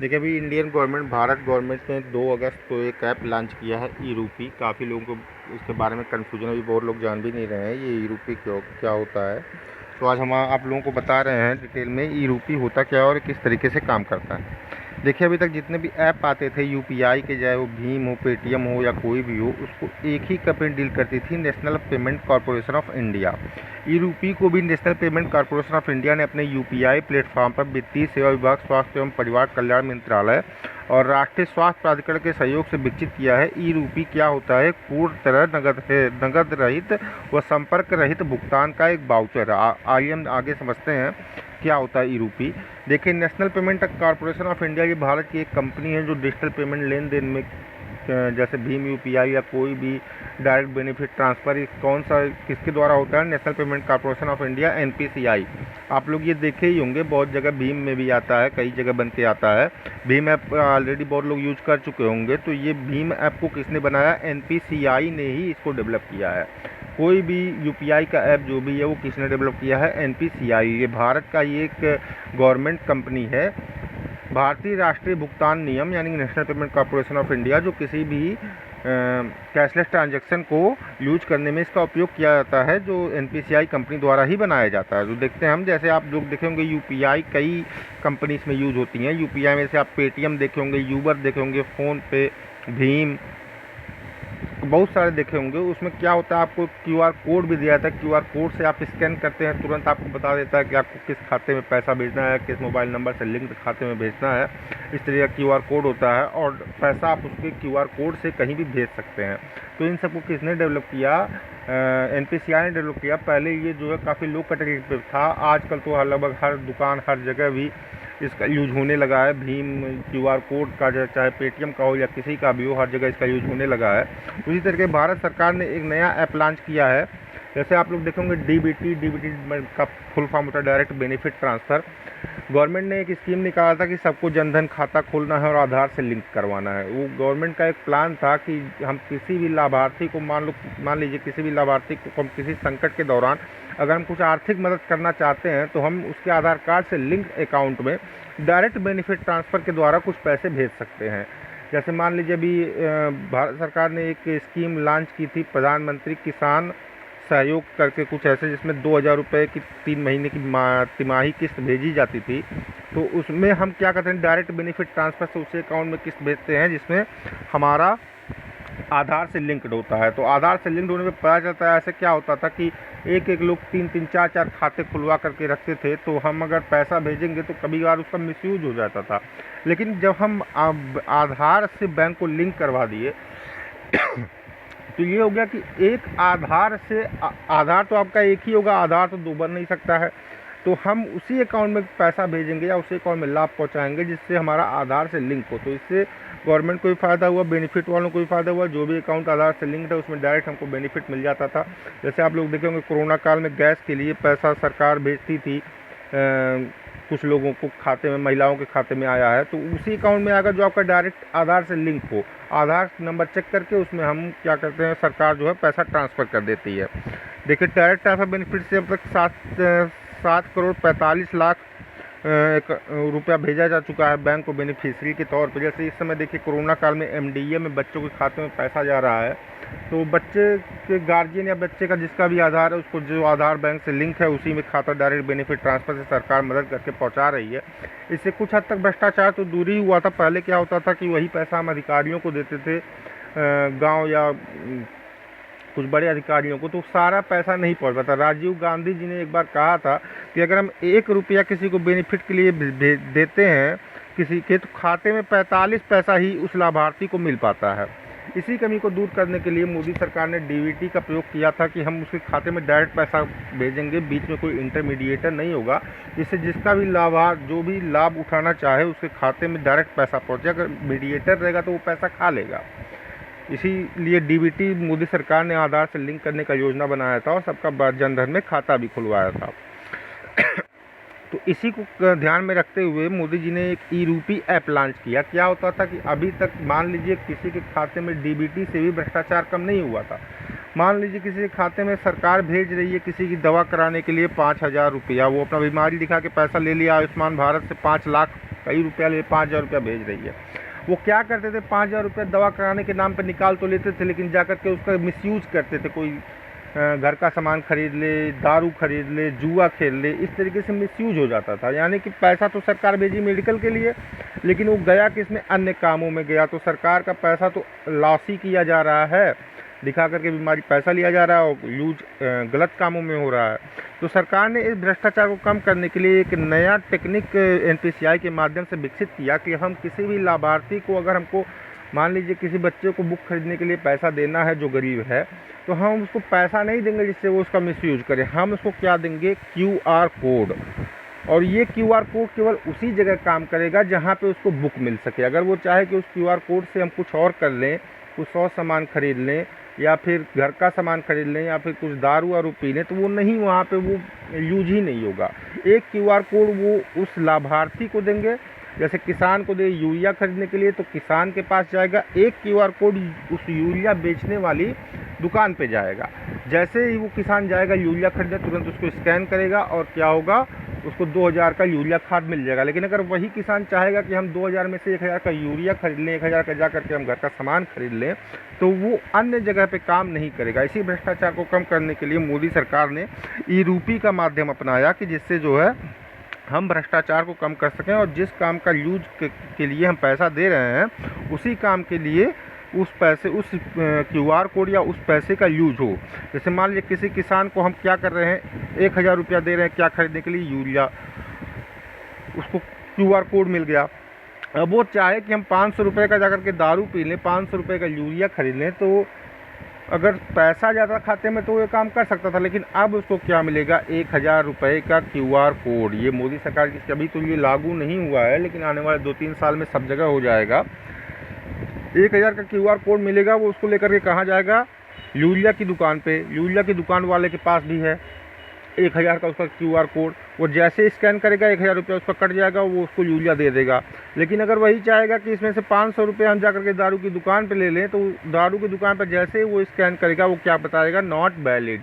देखिए, अभी Indian government, Bharat government ने 2 अगस्त को एक ऐप लॉन्च किया है ई-रूपी। काफ़ी लोगों को इसके बारे में कन्फ्यूजन है, अभी बहुत लोग जान भी नहीं रहे हैं ये ई-रूपी क्या होता है। तो आज हम आप लोगों को बता रहे हैं डिटेल में ई-रूपी होता क्या है और किस तरीके से काम करता है। देखिए, अभी तक जितने भी ऐप आते थे यूपीआई के, चाहे वो भीम हो, पेटीएम हो या कोई भी हो, उसको एक ही कंपनी डील करती थी, national payment corporation of India. E-rupee को भी national payment corporation of India ने अपने यूपीआई प्लेटफॉर्म पर वित्तीय सेवा विभाग, स्वास्थ्य एवं परिवार कल्याण मंत्रालय और राष्ट्रीय स्वास्थ्य प्राधिकरण के सहयोग से विकसित किया है। ई-रूपी क्या होता है? पूर्ण तरह नगद रहित व संपर्क रहित भुगतान का एक वाउचर। आइए हम आगे समझते हैं क्या होता है ई-रूपी। देखिए, national payment corporation of India ये भारत की एक कंपनी है जो डिजिटल पेमेंट लेन देन में जैसे भीम यूपीआई या कोई भी डायरेक्ट बेनिफिट ट्रांसफ़र कौन सा किसके द्वारा होता है? National payment corporation of India NPCI. आप लोग ये देखे ही होंगे, बहुत जगह भीम में भी आता है, कई जगह बन के आता है। भीम ऐप ऑलरेडी बहुत लोग यूज कर चुके होंगे। तो ये भीम ऐप को किसने बनाया? एनपीसीआई ने ही इसको डेवलप किया है। कोई भी यूपीआई का ऐप जो भी है वो किसने डेवलप किया है? एनपीसीआई। ये भारत का ये एक गवर्नमेंट कंपनी है। भारतीय राष्ट्रीय भुगतान नियम यानी national payment corporation of India जो किसी भी कैशलेस ट्रांजैक्शन को यूज करने में इसका उपयोग किया जाता है, जो एनपीसीआई कंपनी द्वारा ही बनाया जाता है। तो देखते हैं हम, जैसे आप लोग देखे होंगे यूपीआई कई कंपनीज में यूज होती हैं। यूपीआई में से आप पेटीएम देखे होंगे, यूबर देखे होंगे, फ़ोनपे, भीम, बहुत सारे देखे होंगे। उसमें क्या होता है, आपको क्यूआर कोड भी दिया जाता है। क्यूआर कोड से आप स्कैन करते हैं, तुरंत आपको बता देता है कि आपको किस खाते में पैसा भेजना है, किस मोबाइल नंबर से लिंक्ड खाते में भेजना है। इस तरह का क्यूआर कोड होता है और पैसा आप उसके क्यूआर कोड से कहीं भी भेज सकते हैं। तो इन सबको किसने डेवलप किया? एनपीसीआई ने डेवलप किया। पहले ये जो है काफ़ी लो कैटेगरी पे था, आजकल तो लगभग हर दुकान, हर जगह भी इसका यूज होने लगा है। भीम क्यूआर कोड का चाहे पेटीएम का हो या किसी का भी हो, हर जगह इसका यूज होने लगा है। उसी तरीके भारत सरकार ने एक नया ऐप लॉन्च किया है। जैसे आप लोग देखेंगे डीबीटी का फुल फॉर्म होता है डायरेक्ट बेनिफिट ट्रांसफ़र। गवर्नमेंट ने एक स्कीम निकाला था कि सबको जनधन खाता खोलना है और आधार से लिंक करवाना है। वो गवर्नमेंट का एक प्लान था कि हम किसी भी लाभार्थी को मान लीजिए किसी भी लाभार्थी को हम किसी संकट के दौरान अगर हम कुछ आर्थिक मदद करना चाहते हैं तो हम उसके आधार कार्ड से लिंक अकाउंट में डायरेक्ट बेनिफिट ट्रांसफ़र के द्वारा कुछ पैसे भेज सकते हैं। जैसे मान लीजिए अभी भारत सरकार ने एक स्कीम लॉन्च की थी, प्रधानमंत्री किसान सहयोग करके कुछ ऐसे, जिसमें 2000 रुपये की 3 महीने की तिमाही किस्त भेजी जाती थी। तो उसमें हम क्या करते हैं, डायरेक्ट बेनिफिट ट्रांसफ़र से उसी अकाउंट में किस्त भेजते हैं जिसमें हमारा आधार से लिंक्ड होता है। तो आधार से लिंक्ड होने पे पता चलता है, ऐसे क्या होता था कि एक एक लोग 3-3, 4-4 खाते खुलवा करके रखते थे, तो हम अगर पैसा भेजेंगे तो कभी बार उसका मिसयूज हो जाता था। लेकिन जब हम आधार से बैंक को लिंक करवा दिए तो ये हो गया कि एक आधार से आधार तो आपका एक ही होगा, आधार तो दो बन नहीं सकता है। तो हम उसी अकाउंट में पैसा भेजेंगे या उसी अकाउंट में लाभ पहुंचाएंगे जिससे हमारा आधार से लिंक हो। तो इससे गवर्नमेंट को भी फ़ायदा हुआ, बेनिफिट वालों को भी फ़ायदा हुआ। जो भी अकाउंट आधार से लिंक्ड है उसमें डायरेक्ट हमको बेनिफिट मिल जाता था। जैसे आप लोग देखेंगे कोरोना काल में गैस के लिए पैसा सरकार भेजती थी, कुछ लोगों को खाते में, महिलाओं के खाते में आया है, तो उसी अकाउंट में अगर जो आपका डायरेक्ट आधार से लिंक हो, आधार नंबर चेक करके उसमें हम क्या करते हैं, सरकार जो है पैसा ट्रांसफ़र कर देती है। देखिए, डायरेक्ट ट्रांसफ़र बेनिफिट से अब तक 7 करोड़ 45 लाख रुपया भेजा जा चुका है बैंक को बेनिफिशरी के तौर पर। जैसे इस समय देखिए कोरोना काल में एमडीए में बच्चों के खाते में पैसा जा रहा है, तो बच्चे के गार्जियन या बच्चे का जिसका भी आधार है उसको जो आधार बैंक से लिंक है उसी में खाता डायरेक्ट बेनिफिट ट्रांसफ़र से सरकार मदद करके पहुंचा रही है। इससे कुछ हद तक भ्रष्टाचार तो दूर ही हुआ था। पहले क्या होता था कि वही पैसा हम अधिकारियों को देते थे, गाँव या कुछ बड़े अधिकारियों को, तो सारा पैसा नहीं पहुंच पाता। राजीव गांधी जी ने एक बार कहा था कि अगर हम 1 रुपया किसी को बेनिफिट के लिए देते हैं किसी के, तो खाते में 45 पैसा ही उस लाभार्थी को मिल पाता है। इसी कमी को दूर करने के लिए मोदी सरकार ने डीबीटी का प्रयोग किया था कि हम उसके खाते में डायरेक्ट पैसा भेजेंगे, बीच में कोई इंटरमीडिएटर नहीं होगा, जिससे जिसका भी जो भी लाभ उठाना चाहे उसके खाते में डायरेक्ट पैसा पहुँचे। अगर मीडिएटर रहेगा तो वो पैसा खा लेगा। इसीलिए डीबीटी मोदी सरकार ने आधार से लिंक करने का योजना बनाया था और सबका जनधन में खाता भी खुलवाया था। तो इसी को ध्यान में रखते हुए मोदी जी ने एक ई-रूपी ऐप लॉन्च किया। क्या होता था कि अभी तक मान लीजिए किसी के खाते में डीबीटी से भी भ्रष्टाचार कम नहीं हुआ था। मान लीजिए किसी के खाते में सरकार भेज रही है किसी की दवा कराने के लिए 5000 रुपया, वो अपना बीमारी दिखा के पैसा ले लिया, आयुष्मान भारत से 5 लाख कई रुपया ले 5,000 रुपया भेज रही है। वो क्या करते थे, 5,000 रुपया दवा कराने के नाम पर निकाल तो लेते थे, लेकिन जा कर के उसका मिसयूज़ करते थे। कोई घर का सामान खरीद ले, दारू खरीद ले, जुआ खेल ले, इस तरीके से मिसयूज हो जाता था। यानी कि पैसा तो सरकार भेजी मेडिकल के लिए, लेकिन वो गया किसमें, अन्य कामों में गया। तो सरकार का पैसा तो लॉस ही किया जा रहा है, दिखा करके बीमारी पैसा लिया जा रहा है और यूज गलत कामों में हो रहा है। तो सरकार ने इस भ्रष्टाचार को कम करने के लिए एक नया टेक्निक NPCI के माध्यम से विकसित किया कि हम किसी भी लाभार्थी को, अगर हमको मान लीजिए किसी बच्चे को बुक खरीदने के लिए पैसा देना है जो गरीब है, तो हम उसको पैसा नहीं देंगे जिससे वो उसका मिसयूज करे। हम उसको क्या देंगे, QR कोड। और ये QR कोड केवल उसी जगह काम करेगा जहाँ पे उसको बुक मिल सके। अगर वो चाहे कि उस QR कोड से हम कुछ और कर लें, कुछ और सामान खरीद लें, या फिर घर का सामान खरीद लें, या फिर कुछ दारू वारू पी लें, तो वो नहीं, वहाँ पे वो यूज ही नहीं होगा। एक QR कोड वो उस लाभार्थी को देंगे। जैसे किसान को दे यूरिया खरीदने के लिए, तो किसान के पास जाएगा, एक QR कोड उस यूरिया बेचने वाली दुकान पे जाएगा। जैसे ही वो किसान जाएगा यूरिया खरीदने, तुरंत उसको स्कैन करेगा और क्या होगा, उसको 2,000 का यूरिया खाद मिल जाएगा। लेकिन अगर वही किसान चाहेगा कि हम 2,000 में से 1,000 का यूरिया खरीद लें, 1,000 का जा करके हम घर का सामान खरीद लें, तो वो अन्य जगह पे काम नहीं करेगा। इसी भ्रष्टाचार को कम करने के लिए मोदी सरकार ने ई-रूपी का माध्यम अपनाया कि जिससे जो है हम भ्रष्टाचार को कम कर सकें, और जिस काम का यूज के लिए हम पैसा दे रहे हैं उसी काम के लिए उस पैसे, उस QR कोड या उस पैसे का यूज हो। जैसे मान लीजिए किसी किसान को हम क्या कर रहे हैं, 1,000 रुपया दे रहे हैं क्या खरीदने के लिए, यूरिया, उसको QR कोड मिल गया। अब वो चाहे कि हम 500 रुपये का जाकर के दारू पी लें, 500 रुपये का यूरिया खरीद लें, तो अगर पैसा ज़्यादा खाते में तो ये काम कर सकता था। लेकिन अब उसको क्या मिलेगा, 1,000 रुपये का QR कोड। ये मोदी सरकार की, अभी तो ये लागू नहीं हुआ है, लेकिन आने वाले 2-3 साल में सब जगह हो जाएगा। 1,000 का QR कोड मिलेगा, वो उसको लेकर के कहाँ जाएगा, यूरिया की दुकान पे। यूरिया की दुकान वाले के पास भी है 1,000 का उसका QR कोड। वो जैसे स्कैन करेगा 1,000 रुपया उसका कट जाएगा, वो उसको यूरिया दे देगा। लेकिन अगर वही चाहेगा कि इसमें से 500 रुपये हम जा करके दारू की दुकान पे ले लें, तो दारू की दुकान पर जैसे ही वो स्कैन करेगा, वो क्या बताएगा, नॉट वैलिड।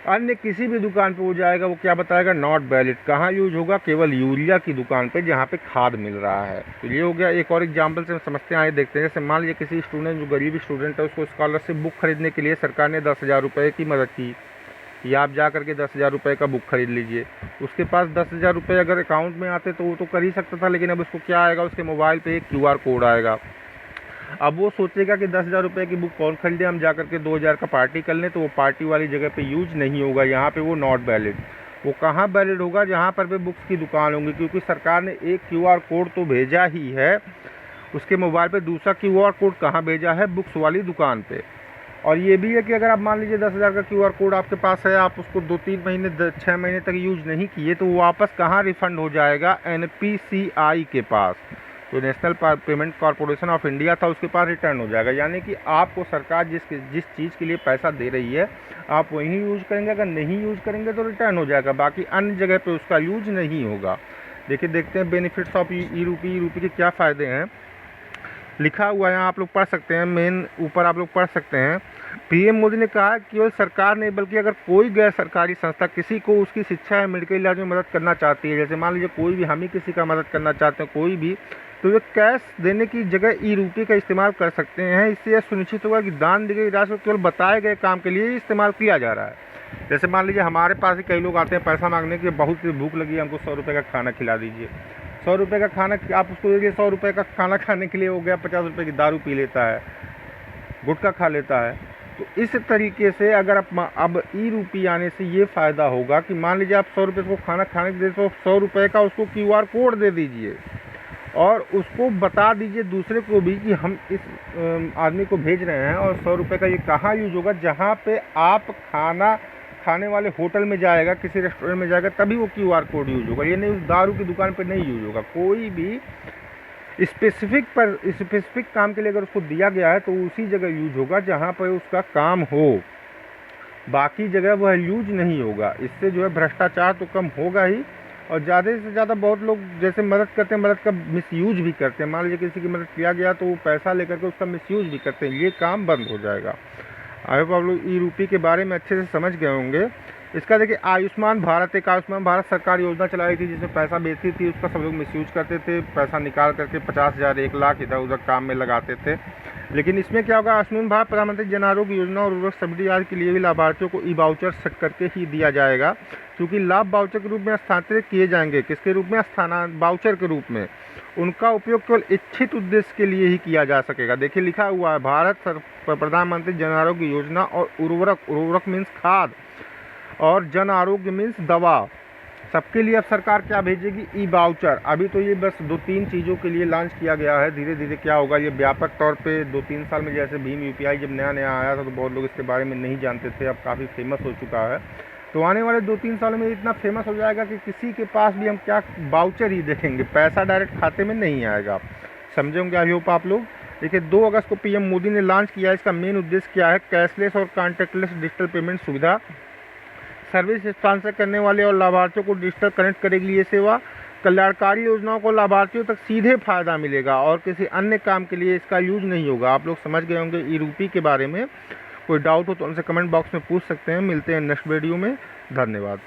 अन्य किसी भी दुकान पे वो जाएगा, वो क्या बताएगा, नॉट वैलिड। कहाँ यूज होगा, केवल यूरिया की दुकान पे जहाँ पे खाद मिल रहा है। तो ये हो गया। एक और एग्जांपल से हम समझते हैं, आइए देखते हैं। जैसे मान लीजिए किसी स्टूडेंट, जो गरीब स्टूडेंट है, उसको स्कॉलरशिप बुक खरीदने के लिए सरकार ने 10,000 रुपये की मदद की, या आप जा करके 10,000 रुपये का बुक खरीद लीजिए। उसके पास 10,000 रुपये अगर अकाउंट में आते तो वो तो कर ही सकता था, लेकिन अब उसको क्या आएगा, उसके मोबाइल पे एक QR कोड आएगा। अब वो सोचेगा कि 10,000 रुपये की बुक कौन खरीदे, हम जा करके 2,000 का पार्टी कर लें, तो वो पार्टी वाली जगह पे यूज नहीं होगा, यहाँ पे वो नॉट वैलिड। वो कहाँ वैलिड होगा, जहाँ पर भी बुक्स की दुकान होंगी, क्योंकि सरकार ने एक QR कोड तो भेजा ही है उसके मोबाइल पे, दूसरा QR कोड कहाँ भेजा है, बुक्स वाली दुकान पे। और ये भी है कि अगर आप मान लीजिए 10,000 का QR कोड आपके पास है, आप उसको 2-3 महीने 6 महीने तक यूज नहीं किए, तो वो वापस कहाँ रिफ़ंड हो जाएगा, NPCI के पास, जो national payment corporation of India था, उसके पास रिटर्न हो जाएगा। यानी कि आपको सरकार जिस चीज़ के लिए पैसा दे रही है, आप वही यूज करेंगे, अगर नहीं यूज करेंगे तो रिटर्न हो जाएगा, बाकी अन्य जगह पे उसका यूज नहीं होगा। देखते हैं बेनिफिट्स ऑफ ई-रूपी के क्या फ़ायदे हैं। लिखा हुआ है, यहाँ आप लोग पढ़ सकते हैं, मेन ऊपर आप लोग पढ़ सकते हैं। PM मोदी ने कहा कि केवल सरकार नहीं, बल्कि अगर कोई गैर सरकारी संस्था किसी को उसकी शिक्षा या मेडिकल इलाज में मदद करना चाहती है, जैसे मान लीजिए कोई भी, हम ही किसी का मदद करना चाहते हैं, कोई भी, तो वे कैश देने की जगह ई-रूपी का इस्तेमाल कर सकते हैं। इससे यह सुनिश्चित होगा कि दान दी गई राशि को केवल बताए गए काम के लिए ही इस्तेमाल किया जा रहा है। जैसे मान लीजिए हमारे पास ही कई लोग आते हैं पैसा मांगने के, बहुत सी भूख लगी है, हमको 100 रुपये का खाना खिला दीजिए। 100 रुपये का खाना आप उसको दीजिए, 100 रुपये का खाना खाने के लिए हो गया, 50 रुपये की दारू पी लेता है, गुटखा खा लेता है। तो इस तरीके से अगर अब ई-रूपी आने से ये फ़ायदा होगा कि मान लीजिए आप 100 रुपये को खाना खाने के लिए, तो 100 रुपये का उसको QR कोड दे दीजिए, और उसको बता दीजिए दूसरे को भी कि हम इस आदमी को भेज रहे हैं, और 100 रुपये का ये कहाँ यूज होगा, जहाँ पे आप खाना खाने वाले होटल में जाएगा, किसी रेस्टोरेंट में जाएगा, तभी वो QR कोड यूज होगा। ये नहीं उस दारू की दुकान पे नहीं यूज होगा। कोई भी स्पेसिफिक काम के लिए अगर उसको दिया गया है, तो उसी जगह यूज होगा जहाँ पर उसका काम हो, बाकी जगह वह यूज नहीं होगा। इससे जो है भ्रष्टाचार तो कम होगा ही, और ज़्यादा से ज़्यादा बहुत लोग जैसे मदद करते हैं, मदद का मिसयूज भी करते हैं। मान लीजिए किसी की मदद किया गया तो वो पैसा लेकर के उसका मिसयूज भी करते हैं, ये काम बंद हो जाएगा। आई होप आप लोग ई-रूपी के बारे में अच्छे से समझ गए होंगे। इसका देखिए आयुष्मान भारत, एक आयुष्मान भारत सरकार योजना चलाई थी जिसमें पैसा बेचती थी, उसका सब लोग मिसयूज करते थे, पैसा निकाल करके 50,000 1 लाख इधर उधर काम में लगाते थे। लेकिन इसमें क्या होगा, आयुष्मान भारत प्रधानमंत्री जन आरोग्य योजना और उर्वरक सब्सिडी आदि के लिए भी लाभार्थियों को ई वाउचर सेट करके ही दिया जाएगा, क्योंकि लाभ वाउचर के रूप में स्थानांतरित किए जाएंगे। किसके रूप में? वाउचर के रूप में। उनका उपयोग केवल इच्छित उद्देश्य के लिए ही किया जा सकेगा। देखिए लिखा हुआ है भारत प्रधानमंत्री जन आरोग्य योजना और उर्वरक मीन्स खाद और जन आरोग्य मीन्स दवा, सबके लिए अब सरकार क्या भेजेगी? ई वाउचर। अभी तो ये बस 2-3 चीज़ों के लिए लॉन्च किया गया है, धीरे धीरे क्या होगा ये व्यापक तौर पे 2-3 साल में, जैसे भीम यूपीआई जब नया नया आया था तो बहुत लोग इसके बारे में नहीं जानते थे, अब काफ़ी फेमस हो चुका है। तो आने वाले 2-3 सालों में इतना फेमस हो जाएगा कि किसी के पास भी हम क्या वाउचर ही देखेंगे, पैसा डायरेक्ट खाते में नहीं आएगा। समझे होंगे आई होप आप लोग। देखिए 2 अगस्त को पीएम मोदी ने लॉन्च किया। इसका मेन उद्देश्य क्या है? कैशलेस और कॉन्टैक्टलेस डिजिटल पेमेंट सुविधा, सर्विस हस्तांतरण करने वाले और लाभार्थियों को डिजिटल कनेक्ट करेगी ये सेवा। कल्याणकारी योजनाओं को लाभार्थियों तक सीधे फायदा मिलेगा और किसी अन्य काम के लिए इसका यूज नहीं होगा। आप लोग समझ गए होंगे ई रूपी के बारे में। कोई डाउट हो तो उनसे कमेंट बॉक्स में पूछ सकते हैं। मिलते हैं नेक्स्ट वीडियो में। धन्यवाद।